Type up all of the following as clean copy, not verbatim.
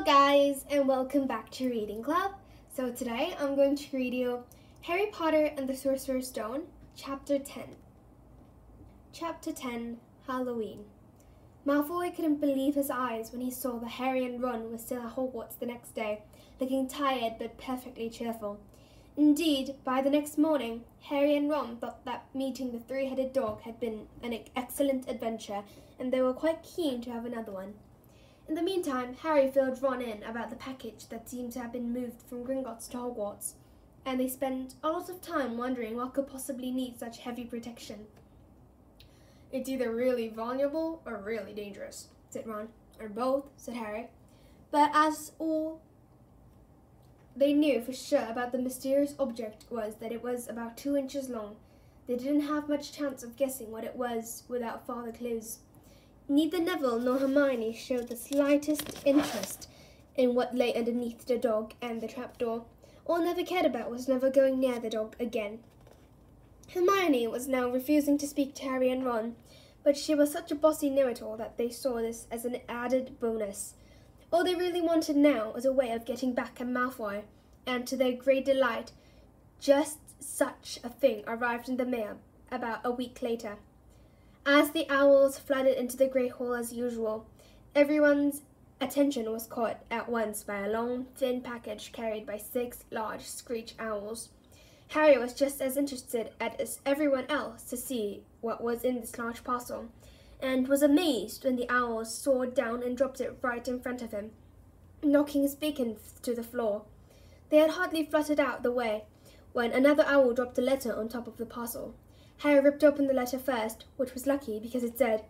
guys, and welcome back to Reading Club. So today I'm going to read you Harry Potter and the Sorcerer's Stone, Chapter 10. Chapter 10, Halloween. Malfoy couldn't believe his eyes when he saw that Harry and Ron were still at Hogwarts the next day, looking tired but perfectly cheerful. Indeed, by the next morning, Harry and Ron thought that meeting the three-headed dog had been an excellent adventure, and they were quite keen to have another one. In the meantime, Harry filled Ron in about the package that seemed to have been moved from Gringotts to Hogwarts, and they spent a lot of time wondering what could possibly need such heavy protection. "It's either really valuable or really dangerous," said Ron. "Or both," said Harry. But as all they knew for sure about the mysterious object was that it was about 2 inches long, they didn't have much chance of guessing what it was without further clues. Neither Neville nor Hermione showed the slightest interest in what lay underneath the dog and the trapdoor. All Neville cared about was never going near the dog again. Hermione was now refusing to speak to Harry and Ron, but she was such a bossy know-it-all that they saw this as an added bonus. All they really wanted now was a way of getting back at Malfoy, and to their great delight, just such a thing arrived in the mail about a week later. As the owls flooded into the Great Hall as usual, everyone's attention was caught at once by a long, thin package carried by 6 large screech owls. Harry was just as interested as everyone else to see what was in this large parcel, and was amazed when the owls soared down and dropped it right in front of him, knocking his beacon to the floor. They had hardly fluttered out the way when another owl dropped a letter on top of the parcel. Harry ripped open the letter first, which was lucky because it said,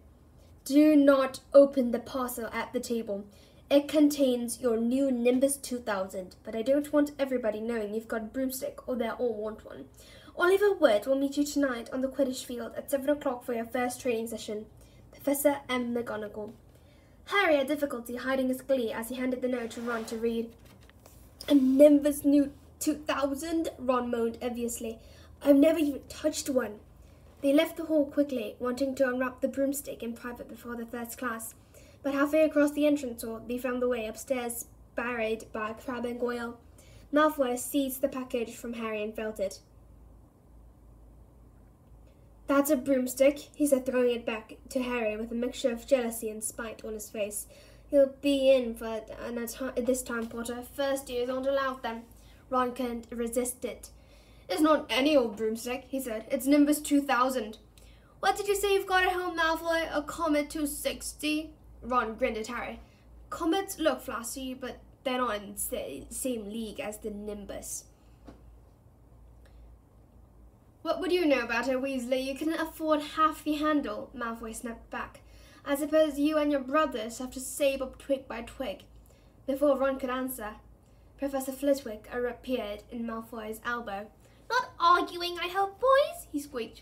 "Do not open the parcel at the table. It contains your new Nimbus 2000, but I don't want everybody knowing you've got a broomstick or they'll all want one. Oliver Wood will meet you tonight on the Quidditch field at 7 o'clock for your first training session. Professor M. McGonagall." Harry had difficulty hiding his glee as he handed the note to Ron to read. "A Nimbus new 2000? Ron moaned enviously. "I've never even touched one." They left the hall quickly, wanting to unwrap the broomstick in private before the first class, but halfway across the entrance hall, they found the way upstairs barred by Crabbe and Goyle. Malfoy seized the package from Harry and felt it. "That's a broomstick," he said, throwing it back to Harry with a mixture of jealousy and spite on his face. "You'll be in for this time, Potter. First years aren't allowed them." Ron couldn't resist it. "It's not any old broomstick," he said. "It's Nimbus 2000. "What did you say you've got at home, Malfoy? A Comet 260? Ron grinned at Harry. "Comets look flashy, but they're not in the same league as the Nimbus." "What would you know about it, Weasley? You couldn't afford half the handle," Malfoy snapped back. "I suppose you and your brothers have to save up twig by twig." Before Ron could answer, Professor Flitwick appeared in Malfoy's elbow. "Not arguing, I hope, boys," he squeaked.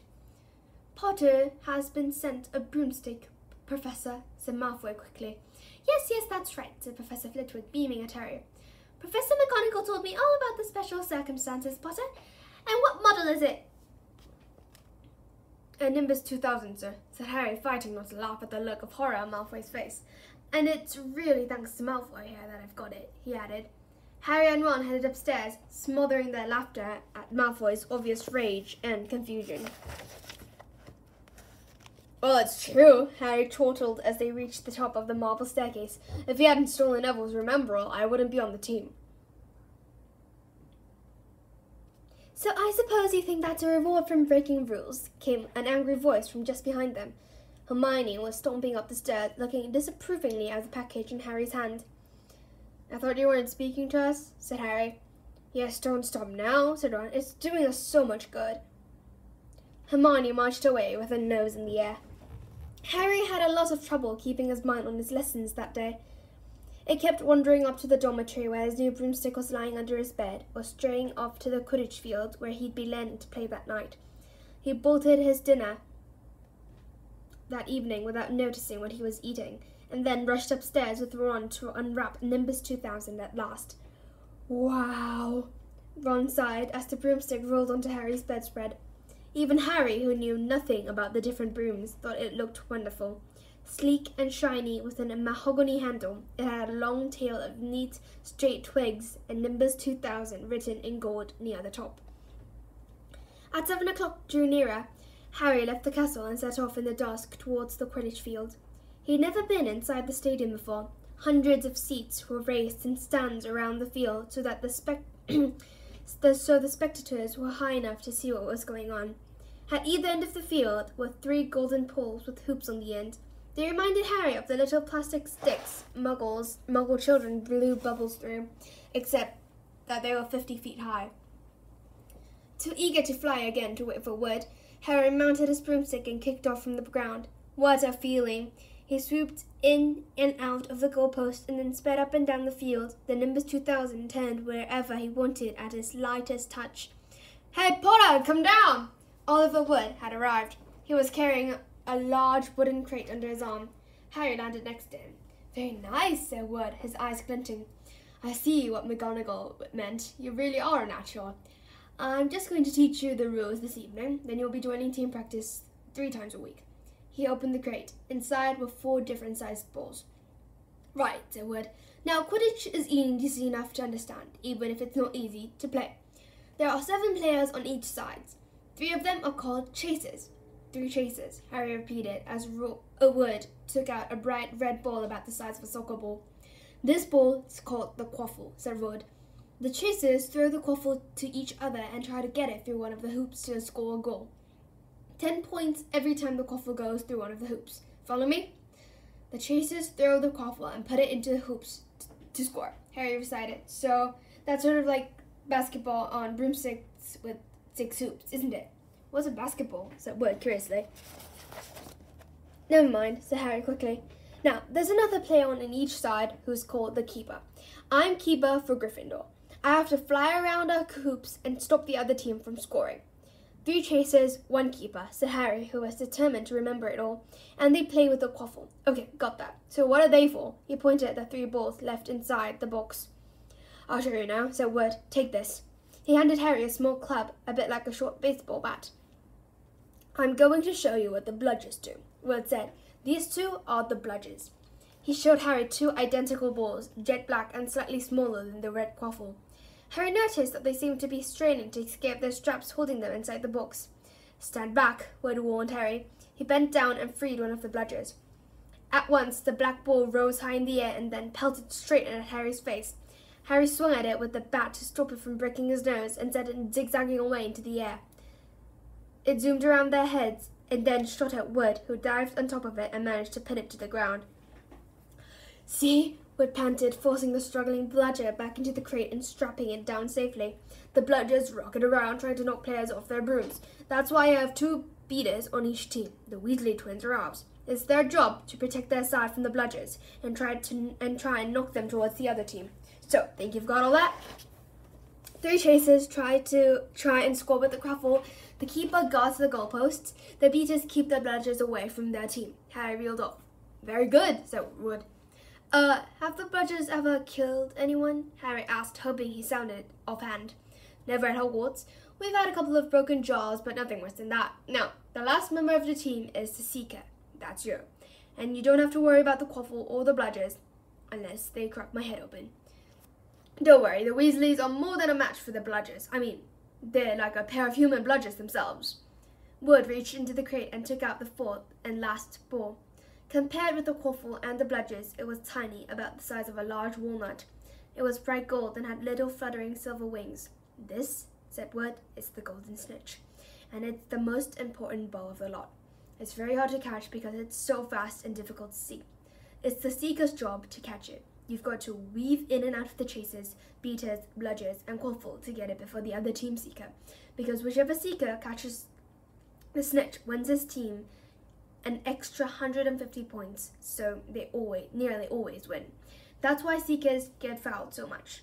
"Potter has been sent a broomstick, Professor," said Malfoy quickly. Yes, that's right," said Professor Flitwick, beaming at Harry. "Professor McGonagall told me all about the special circumstances, Potter. And what model is it?" "A Nimbus 2000, sir," said Harry, fighting not to laugh at the look of horror on Malfoy's face. "And it's really thanks to Malfoy here that I've got it," he added. Harry and Ron headed upstairs, smothering their laughter at Malfoy's obvious rage and confusion. "Well, it's true," Harry chortled as they reached the top of the marble staircase. "If he hadn't stolen Neville's Remembrall, I wouldn't be on the team." "So I suppose you think that's a reward from breaking rules?" came an angry voice from just behind them. Hermione was stomping up the stairs, looking disapprovingly at the package in Harry's hand. "I thought you weren't speaking to us," said Harry. "Yes, don't stop now," said Ron. "It's doing us so much good." Hermione marched away with her nose in the air. Harry had a lot of trouble keeping his mind on his lessons that day. It kept wandering up to the dormitory where his new broomstick was lying under his bed, or straying off to the Quidditch field where he'd be learning to play that night. He bolted his dinner that evening without noticing what he was eating, and then rushed upstairs with Ron to unwrap Nimbus 2000 at last. "Wow," Ron sighed as the broomstick rolled onto Harry's bedspread. Even Harry, who knew nothing about the different brooms, thought it looked wonderful. Sleek and shiny with a mahogany handle, it had a long tail of neat, straight twigs and Nimbus 2000 written in gold near the top. At 7 o'clock drew nearer. Harry left the castle and set off in the dusk towards the Quidditch field. He had never been inside the stadium before. Hundreds of seats were raised in stands around the field so that the spectators were high enough to see what was going on. At either end of the field were 3 golden poles with hoops on the end. They reminded Harry of the little plastic sticks Muggle children blew bubbles through, except that they were 50 feet high. Too eager to fly again to wait for Wood, Harry mounted his broomstick and kicked off from the ground. What a feeling! He swooped in and out of the goalpost and then sped up and down the field. The Nimbus 2000 turned wherever he wanted at his lightest touch. "Hey, Potter, come down!" Oliver Wood had arrived. He was carrying a large wooden crate under his arm. Harry landed next to him. "Very nice," said Wood, his eyes glinting. "I see what McGonagall meant. You really are a natural. I'm just going to teach you the rules this evening, then you'll be joining team practice 3 times a week." He opened the crate. Inside were 4 different sized balls. "Right," said Wood. "Now, Quidditch is easy enough to understand, even if it's not easy to play. There are 7 players on each side. 3 of them are called chasers." 3 chasers, Harry repeated as Wood took out a bright red ball about the size of a soccer ball. "This ball is called the quaffle," said Wood. "The chasers throw the quaffle to each other and try to get it through one of the hoops to score a goal. 10 points every time the quaffle goes through one of the hoops. Follow me?" "The chasers throw the quaffle and put it into the hoops to score," Harry recited. "So that's sort of like basketball on broomsticks with 6 hoops, isn't it?" "What's a basketball?" said Wood curiously. "Never mind," said Harry quickly. "Now, there's another player on each side who's called the keeper. I'm keeper for Gryffindor. I have to fly around our hoops and stop the other team from scoring." 3 chasers, 1 keeper, said Harry, who was determined to remember it all. "And they play with the quaffle." "Okay, got that. So what are they for?" He pointed at the 3 balls left inside the box. "I'll show you now," said Wood. "Take this." He handed Harry a small club, a bit like a short baseball bat. "I'm going to show you what the bludgers do," Wood said. "These 2 are the bludgers." He showed Harry 2 identical balls, jet black and slightly smaller than the red quaffle. Harry noticed that they seemed to be straining to escape their straps holding them inside the box. "Stand back," Wood warned Harry. He bent down and freed one of the bludgers. At once, the black ball rose high in the air and then pelted straight at Harry's face. Harry swung at it with the bat to stop it from breaking his nose and sent it zigzagging away into the air. It zoomed around their heads and then shot at Wood, who dived on top of it and managed to pin it to the ground. "See?" Wood panted, forcing the struggling bludger back into the crate and strapping it down safely. "The bludgers rocket around trying to knock players off their brooms. That's why I have 2 beaters on each team. The Weasley twins are ours. It's their job to protect their side from the bludgers and try and knock them towards the other team. So, think you've got all that?" 3 chasers try and score with the quaffle. The keeper guards the goalposts. The beaters keep the bludgers away from their team. Harry reeled off. "Very good," said Wood. Have the bludgers ever killed anyone?" Harry asked, hoping he sounded offhand. "Never at Hogwarts. We've had a couple of broken jaws, but nothing worse than that. Now, the last member of the team is the Seeker. That's you. And you don't have to worry about the quaffle or the bludgers, unless they crack my head open. Don't worry, the Weasleys are more than a match for the bludgers. I mean, they're like a pair of human bludgers themselves." Wood reached into the crate and took out the 4th and last ball. Compared with the quaffle and the bludgers, it was tiny, about the size of a large walnut. It was bright gold and had little fluttering silver wings. "This," said Wood, "is the golden snitch, and it's the most important ball of the lot. It's very hard to catch because it's so fast and difficult to see. It's the Seeker's job to catch it. You've got to weave in and out of the chasers, beaters, bludgers, and quaffle to get it before the other team Seeker, because whichever Seeker catches the snitch wins his team an extra 150 points, so they nearly always win. That's why Seekers get fouled so much.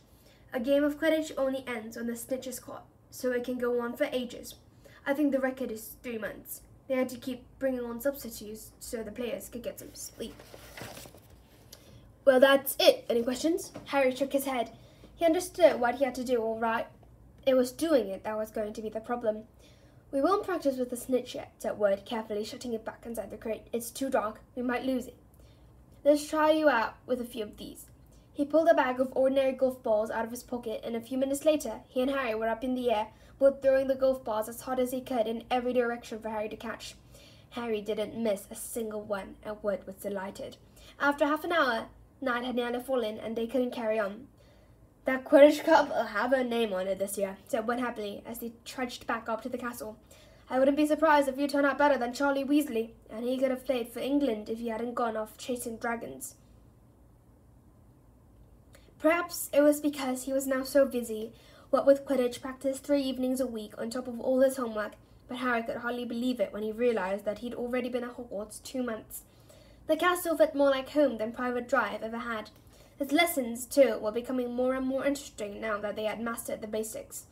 A game of Quidditch only ends when the snitch is caught, so it can go on for ages. I think the record is 3 months. They had to keep bringing on substitutes so the players could get some sleep." "Well, that's it. Any questions?" Harry shook his head. He understood what he had to do all right. It was doing it that was going to be the problem. "We won't practice with the snitch yet," said Wood, carefully shutting it back inside the crate. "It's too dark. We might lose it. Let's try you out with a few of these." He pulled a bag of ordinary golf balls out of his pocket, and a few minutes later he and Harry were up in the air, both throwing the golf balls as hard as he could in every direction for Harry to catch. Harry didn't miss a single one, and Wood was delighted. After half an hour, night had nearly fallen, and they couldn't carry on. "That Quidditch Cup will have a name on it this year," said Wood happily as they trudged back up to the castle. "I wouldn't be surprised if you turned out better than Charlie Weasley, and he could have played for England if he hadn't gone off chasing dragons." Perhaps it was because he was now so busy, what with Quidditch practice 3 evenings a week on top of all his homework, but Harry could hardly believe it when he realized that he'd already been at Hogwarts 2 months. The castle felt more like home than Private Drive ever had. His lessons, too, were becoming more and more interesting now that they had mastered the basics.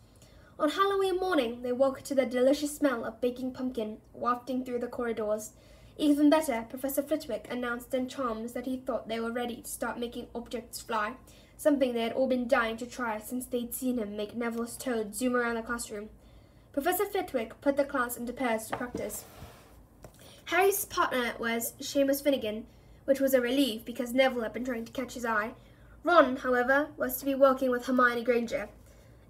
On Halloween morning, they woke to the delicious smell of baking pumpkin wafting through the corridors. Even better, Professor Flitwick announced in charms that he thought they were ready to start making objects fly, something they had all been dying to try since they'd seen him make Neville's toad zoom around the classroom. Professor Flitwick put the class into pairs to practice. Harry's partner was Seamus Finnegan, which was a relief because Neville had been trying to catch his eye. Ron, however, was to be working with Hermione Granger.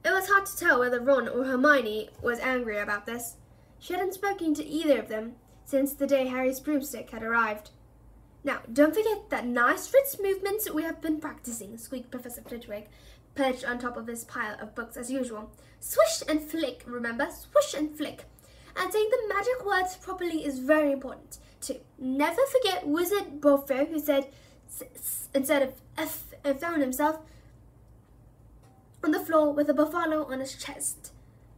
It was hard to tell whether Ron or Hermione was angry about this. She hadn't spoken to either of them since the day Harry's broomstick had arrived. "Now, don't forget that nice wrist movements we have been practicing," squeaked Professor Flitwick, perched on top of his pile of books as usual. "Swish and flick, remember? Swish and flick. And saying the magic words properly is very important, too. Never forget Wizard Bofo, who said instead of F and found himself on the floor with a buffalo on his chest."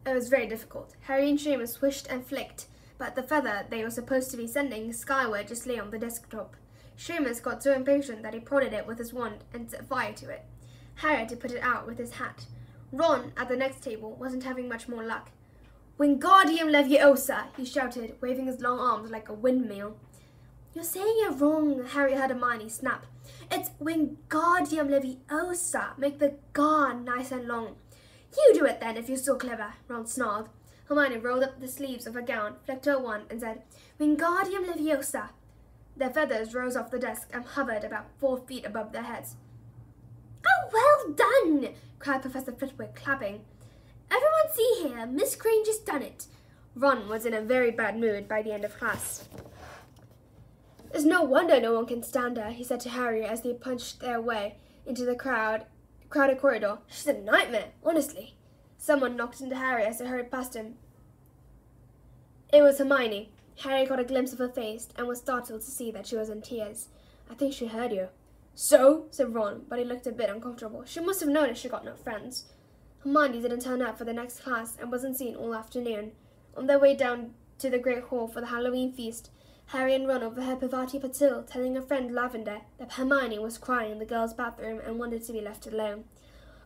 It was very difficult. Harry and Seamus swished and flicked, but the feather they were supposed to be sending skyward just lay on the desktop. Seamus got so impatient that he prodded it with his wand and set fire to it. Harry had to put it out with his hat. Ron, at the next table, wasn't having much more luck. "Wingardium Leviosa!" he shouted, waving his long arms like a windmill. "You're saying it wrong," Harry heard Hermione snap. "It's Wingardium Leviosa. Make the gar nice and long." "You do it then, if you're so clever," Ron snarled. Hermione rolled up the sleeves of her gown, flicked her wand, and said, "Wingardium Leviosa." Their feathers rose off the desk and hovered about 4 feet above their heads. "Oh, well done!" cried Professor Flitwick, clapping. "Everyone see here, Miss Granger's done it." Ron was in a very bad mood by the end of class. "It's no wonder no one can stand her," he said to Harry as they punched their way into the crowded corridor. "She's a nightmare, honestly." Someone knocked into Harry as they hurried past him. It was Hermione. Harry caught a glimpse of her face and was startled to see that she was in tears. "I think she heard you." "So?" said Ron, but he looked a bit uncomfortable. She must have noticed she got no friends. Hermione didn't turn up for the next class and wasn't seen all afternoon. On their way down to the Great Hall for the Halloween feast, Harry and Ron overheard Parvati Patil telling her friend Lavender that Hermione was crying in the girls' bathroom and wanted to be left alone.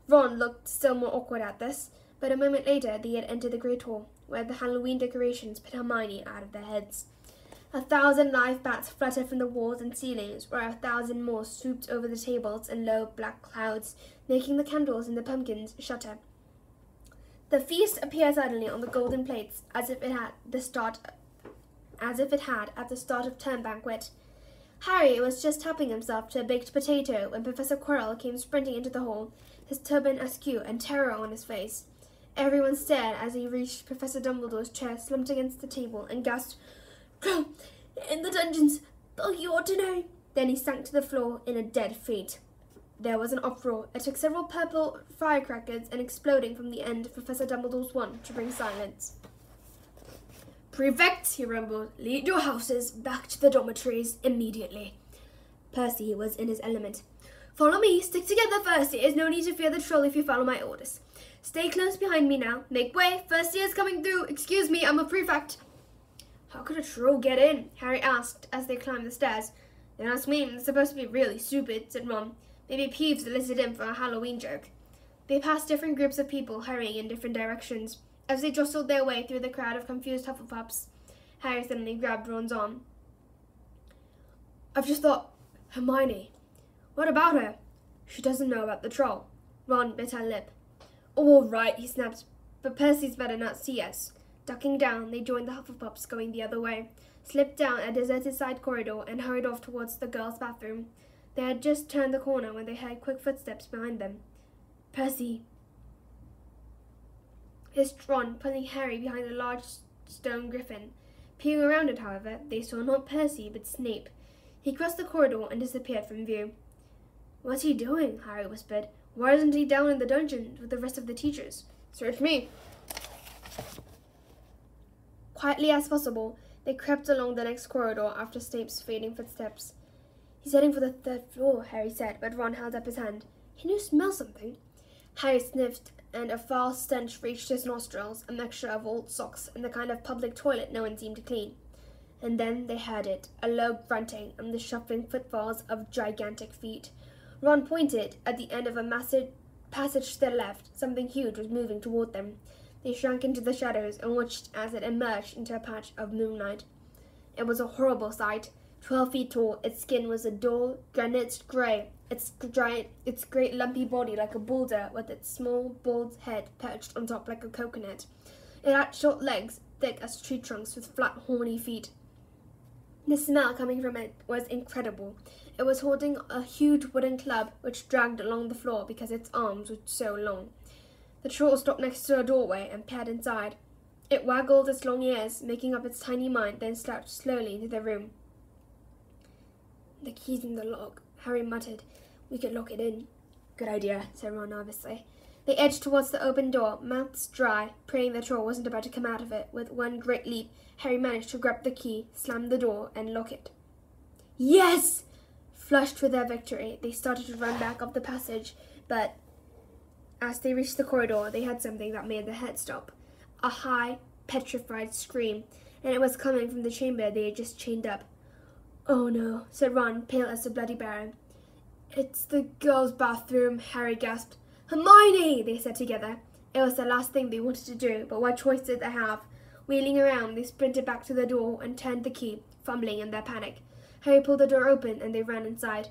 Ron looked still more awkward at this, but a moment later they had entered the Great Hall, where the Halloween decorations put Hermione out of their heads. 1,000 live bats fluttered from the walls and ceilings, while 1,000 more swooped over the tables in low black clouds, making the candles in the pumpkins shudder. The feast appeared suddenly on the golden plates, as if it had at the start of term banquet. Harry was just helping himself to a baked potato when Professor Quirrell came sprinting into the hall, his turban askew and terror on his face. Everyone stared as he reached Professor Dumbledore's chair, slumped against the table, and gasped, "Quirrell, in the dungeons, though you ought to know." Then he sank to the floor in a dead faint. There was an uproar. It took several purple firecrackers and exploding from the end of Professor Dumbledore's wand to bring silence. "Prefects," he rumbled, "lead your houses back to the dormitories immediately." Percy was in his element. "Follow me. Stick together, first years. No need to fear the troll if you follow my orders. Stay close behind me now. Make way. First year's coming through. Excuse me, I'm a prefect." "How could a troll get in?" Harry asked as they climbed the stairs. "Don't ask me. It's supposed to be really stupid," said Ron. "Maybe Peeves elicited him for a Halloween joke." They passed different groups of people hurrying in different directions. As they jostled their way through the crowd of confused Hufflepuffs, Harry suddenly grabbed Ron's arm. "I've just thought, Hermione. What about her?" "She doesn't know about the troll." Ron bit her lip. "All right," he snapped, "but Percy's better not see us." Ducking down, they joined the Hufflepuffs going the other way, slipped down a deserted side corridor, and hurried off towards the girls' bathroom. They had just turned the corner when they heard quick footsteps behind them. Percy! Hissed Ron, pulling Harry behind a large stone griffin. Peering around it, however, they saw not Percy, but Snape. He crossed the corridor and disappeared from view. What's he doing? Harry whispered. Why isn't he down in the dungeon with the rest of the teachers? Search me. Quietly as possible, they crept along the next corridor after Snape's fading footsteps. He's heading for the 3rd floor, Harry said, but Ron held up his hand. Can you smell something? Harry sniffed, and a foul stench reached his nostrils, a mixture of old socks and the kind of public toilet no one seemed to clean. And then they heard it, a low grunting and the shuffling footfalls of gigantic feet. Ron pointed. At the end of a massive passage to their left, something huge was moving toward them. They shrank into the shadows and watched as it emerged into a patch of moonlight. It was a horrible sight. 12 feet tall, its skin was a dull granite grey, its great lumpy body like a boulder, with its small bald head perched on top like a coconut. It had short legs, thick as tree trunks, with flat horny feet. The smell coming from it was incredible. It was holding a huge wooden club which dragged along the floor because its arms were so long. The troll stopped next to a doorway and peered inside. It waggled its long ears, making up its tiny mind, then slouched slowly into the room. The key's in the lock, Harry muttered. We could lock it in. Good idea, said Ron nervously. They edged towards the open door, mouths dry, praying the troll wasn't about to come out of it. With one great leap, Harry managed to grab the key, slam the door, and lock it. Yes! Flushed with their victory, they started to run back up the passage, but as they reached the corridor, they heard something that made their heads stop. A high, petrified scream, and it was coming from the chamber they had just chained up. Oh no, said Ron, pale as a bloody baron. It's the girls' bathroom, Harry gasped. Hermione, they said together. It was the last thing they wanted to do, but what choice did they have? Wheeling around, they sprinted back to the door and turned the key, fumbling in their panic. Harry pulled the door open and they ran inside.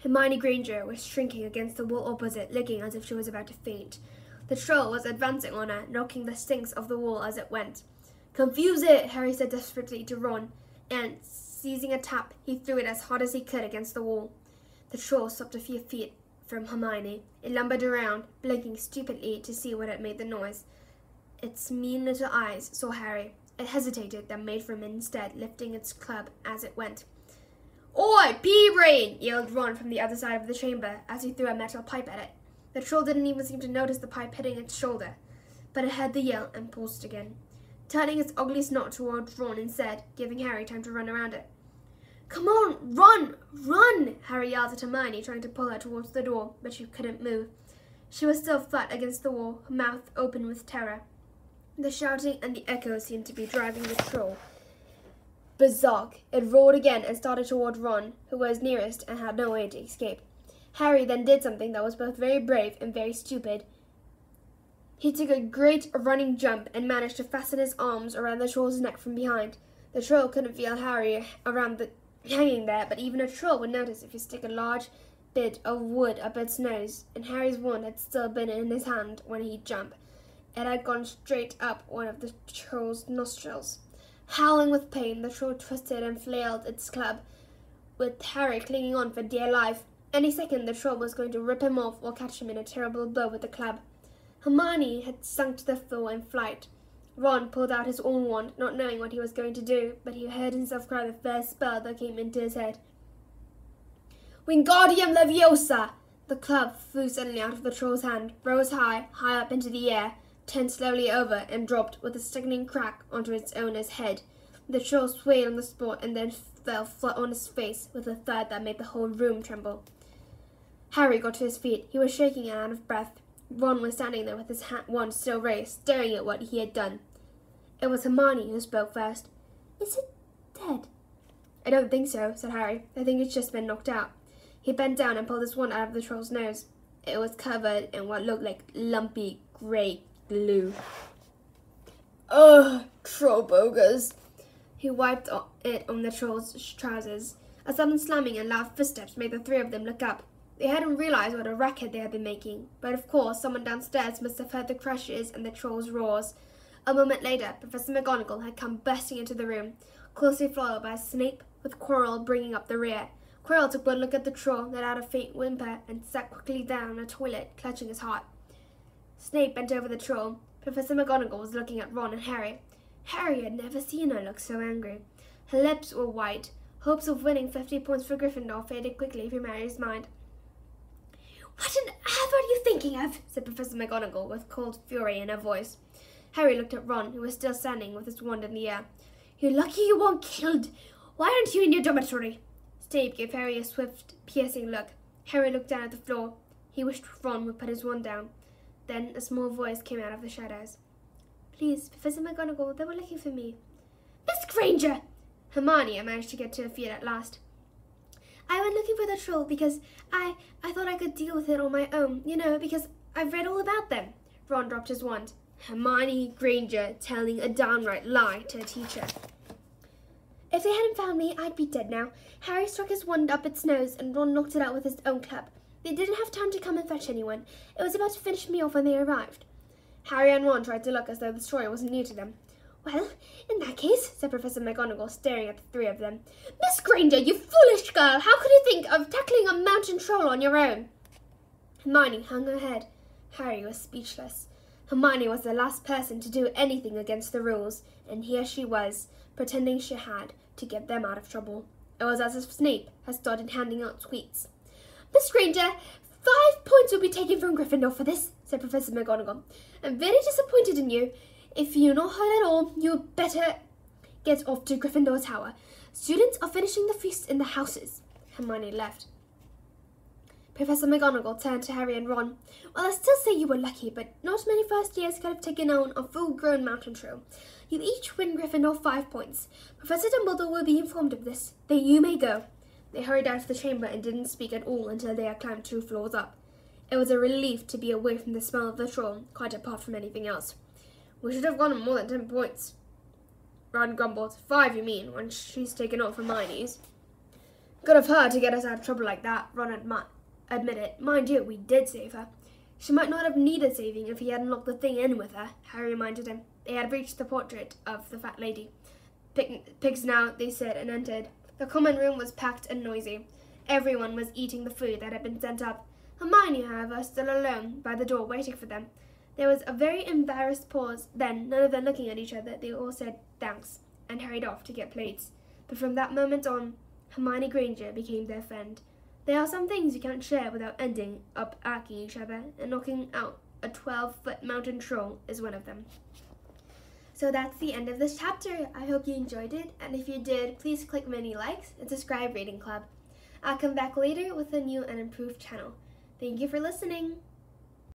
Hermione Granger was shrinking against the wall opposite, looking as if she was about to faint. The troll was advancing on her, knocking the stinks off the wall as it went. Confuse it, Harry said desperately to Ron, and seizing a tap, he threw it as hard as he could against the wall. The troll stopped a few feet from Hermione. It lumbered around, blinking stupidly to see what had made the noise. Its mean little eyes saw Harry. It hesitated, then made for him instead, lifting its club as it went. Oi, pea-brain! Yelled Ron from the other side of the chamber as he threw a metal pipe at it. The troll didn't even seem to notice the pipe hitting its shoulder, but it heard the yell and paused again, turning its ugly snout towards Ron instead, giving Harry time to run around it. Come on, run! Run! Harry yelled at Hermione, trying to pull her towards the door, but she couldn't move. She was still flat against the wall, her mouth open with terror. The shouting and the echo seemed to be driving the troll berserk. It roared again and started toward Ron, who was nearest and had no way to escape. Harry then did something that was both very brave and very stupid. He took a great running jump and managed to fasten his arms around the troll's neck from behind. The troll couldn't feel Harry hanging there, but even a troll would notice if you stick a large bit of wood up its nose, and Harry's wand had still been in his hand when he jumped. It had gone straight up one of the troll's nostrils. Howling with pain, the troll twisted and flailed its club, with Harry clinging on for dear life. Any second the troll was going to rip him off or catch him in a terrible blow with the club. Hermione had sunk to the floor in flight. Ron pulled out his own wand, not knowing what he was going to do, but he heard himself cry the first spell that came into his head. Wingardium Leviosa! The club flew suddenly out of the troll's hand, rose high, high up into the air, turned slowly over, and dropped with a sickening crack onto its owner's head. The troll swayed on the spot and then fell flat on his face with a thud that made the whole room tremble. Harry got to his feet. He was shaking and out of breath. Ron was standing there with his wand still raised, staring at what he had done. It was Hermione who spoke first. Is it dead? I don't think so, said Harry. I think it's just been knocked out. He bent down and pulled his wand out of the troll's nose. It was covered in what looked like lumpy grey glue. Ugh, troll bogus. He wiped it on the troll's trousers. A sudden slamming and loud footsteps made the three of them look up. They hadn't realized what a racket they had been making, but of course someone downstairs must have heard the crashes and the troll's roars. A moment later, Professor McGonagall had come bursting into the room, closely followed by Snape, with Quirrell bringing up the rear. Quirrell took one look at the troll, let out a faint whimper, and sat quickly down on a toilet, clutching his heart. Snape bent over the troll. Professor McGonagall was looking at Ron and Harry. Harry had never seen her look so angry. Her lips were white. Hopes of winning 50 points for Gryffindor faded quickly from Harry's mind. "What on earth are you thinking of?" said Professor McGonagall with cold fury in her voice. Harry looked at Ron, who was still standing with his wand in the air. "You're lucky you weren't killed. Why aren't you in your dormitory?" Snape gave Harry a swift, piercing look. Harry looked down at the floor. He wished Ron would put his wand down. Then a small voice came out of the shadows. "Please, Professor McGonagall, they were looking for me." "Miss Granger!" Hermione managed to get to her feet at last. "I went looking for the troll because I thought I could deal with it on my own, because I've read all about them." Ron dropped his wand. Hermione Granger telling a downright lie to a teacher. "If they hadn't found me, I'd be dead now." Harry struck his wand up its nose and Ron knocked it out with his own club. They didn't have time to come and fetch anyone. It was about to finish me off when they arrived. Harry and Ron tried to look as though the story wasn't new to them. "Well, in that case," said Professor McGonagall, staring at the three of them. "Miss Granger, you foolish girl! How could you think of tackling a mountain troll on your own?" Hermione hung her head. Harry was speechless. Hermione was the last person to do anything against the rules, and here she was, pretending she had, to get them out of trouble. It was as if Snape had started handing out sweets. "Miss Granger, 5 points will be taken from Gryffindor for this," said Professor McGonagall. "I'm very disappointed in you. If you're not hurt at all, you'd better get off to Gryffindor Tower. Students are finishing the feast in the houses." Hermione left. Professor McGonagall turned to Harry and Ron. "Well, I still say you were lucky, but not many first years could have taken on a full-grown mountain troll. You each win Gryffindor 5 points. Professor Dumbledore will be informed of this. Then you may go." They hurried out of the chamber and didn't speak at all until they had climbed 2 floors up. It was a relief to be away from the smell of the troll, quite apart from anything else. "We should have gotten more than 10 points. Ron grumbled. 5, you mean, when she's taken off Hermione's. "Good of her to get us out of trouble like that," Ron admitted. "Mind you, we did save her." "She might not have needed saving if he hadn't locked the thing in with her," Harry reminded him. They had reached the portrait of the fat lady. Pigs now, they said, and entered. The common room was packed and noisy. Everyone was eating the food that had been sent up. Hermione, however, stood alone by the door waiting for them. There was a very embarrassed pause. Then, none of them looking at each other, they all said thanks and hurried off to get plates. But from that moment on, Hermione Granger became their friend. There are some things you can't share without ending up arcing each other, and knocking out a 12-foot mountain troll is one of them. So that's the end of this chapter. I hope you enjoyed it, and if you did, please click many likes and subscribe Reading Club. I'll come back later with a new and improved channel. Thank you for listening.